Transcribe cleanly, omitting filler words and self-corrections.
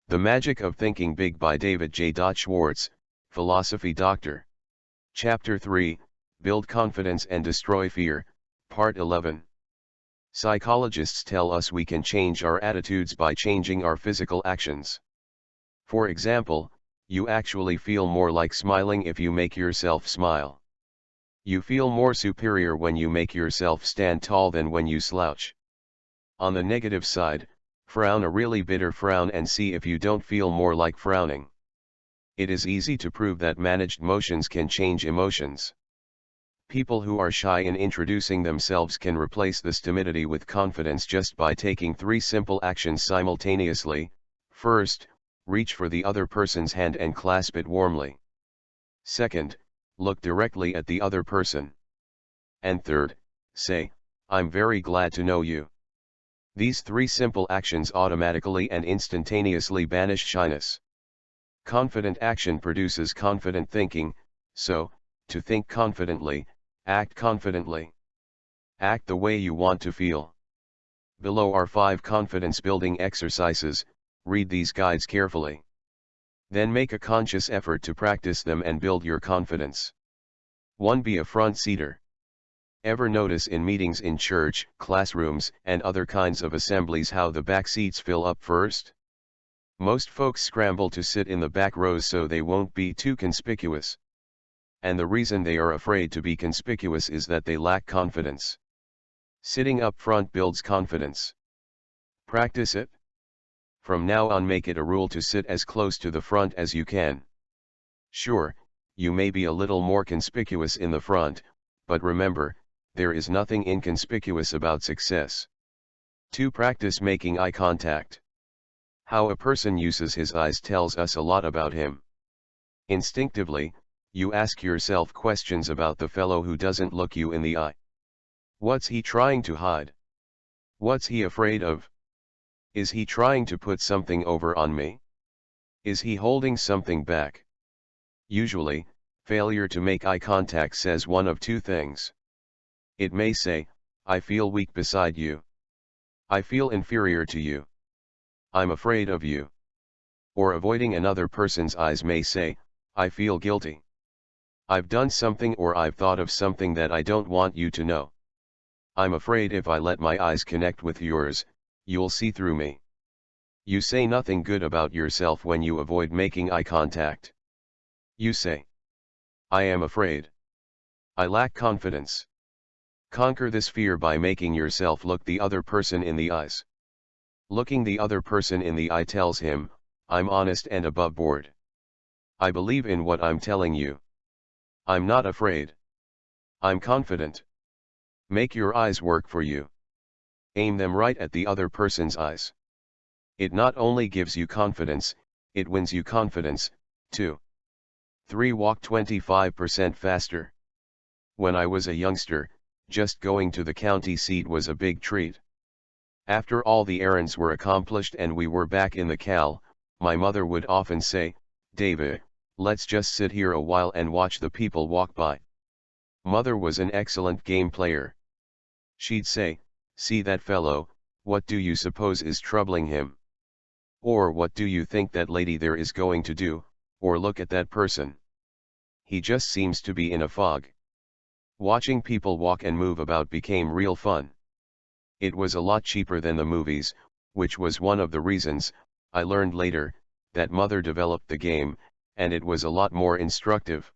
The Magic of Thinking Big by David J. Schwartz, Philosophy Doctor. Chapter 3, Build Confidence and Destroy Fear, Part 11. Psychologists tell us we can change our attitudes by changing our physical actions. For example, you actually feel more like smiling if you make yourself smile. You feel more superior when you make yourself stand tall than when you slouch. On the negative side, frown a really bitter frown and see if you don't feel more like frowning. It is easy to prove that managed motions can change emotions. People who are shy in introducing themselves can replace this timidity with confidence just by taking 3 simple actions simultaneously. First, reach for the other person's hand and clasp it warmly. Second, look directly at the other person. And third, say, "I'm very glad to know you." These 3 simple actions automatically and instantaneously banish shyness. Confident action produces confident thinking, so, to think confidently, act confidently. Act the way you want to feel. Below are 5 confidence-building exercises. Read these guides carefully. Then make a conscious effort to practice them and build your confidence. 1. Be a front-seater. Ever notice in meetings in church, classrooms, and other kinds of assemblies how the back seats fill up first? Most folks scramble to sit in the back rows so they won't be too conspicuous. And the reason they are afraid to be conspicuous is that they lack confidence. Sitting up front builds confidence. Practice it. From now on, make it a rule to sit as close to the front as you can. Sure, you may be a little more conspicuous in the front, but remember, there is nothing inconspicuous about success. 2. Practice making eye contact. How a person uses his eyes tells us a lot about him. Instinctively, you ask yourself questions about the fellow who doesn't look you in the eye. What's he trying to hide? What's he afraid of? Is he trying to put something over on me? Is he holding something back? Usually, failure to make eye contact says one of 2 things. It may say, "I feel weak beside you. I feel inferior to you. I'm afraid of you." Or avoiding another person's eyes may say, "I feel guilty. I've done something or I've thought of something that I don't want you to know. I'm afraid if I let my eyes connect with yours, you'll see through me." You say nothing good about yourself when you avoid making eye contact. You say, "I am afraid. I lack confidence." Conquer this fear by making yourself look the other person in the eyes. Looking the other person in the eye tells him, "I'm honest and above board. I believe in what I'm telling you. I'm not afraid. I'm confident." Make your eyes work for you. Aim them right at the other person's eyes. It not only gives you confidence, it wins you confidence, too. 3. Walk 25% faster. When I was a youngster, just going to the county seat was a big treat. After all the errands were accomplished and we were back in the cal, my mother would often say, "David, let's just sit here a while and watch the people walk by." Mother was an excellent game player. She'd say, "See that fellow, what do you suppose is troubling him? Or what do you think that lady there is going to do, or look at that person? He just seems to be in a fog." Watching people walk and move about became real fun. It was a lot cheaper than the movies, which was one of the reasons, I learned later, that Mother developed the game, and it was a lot more instructive.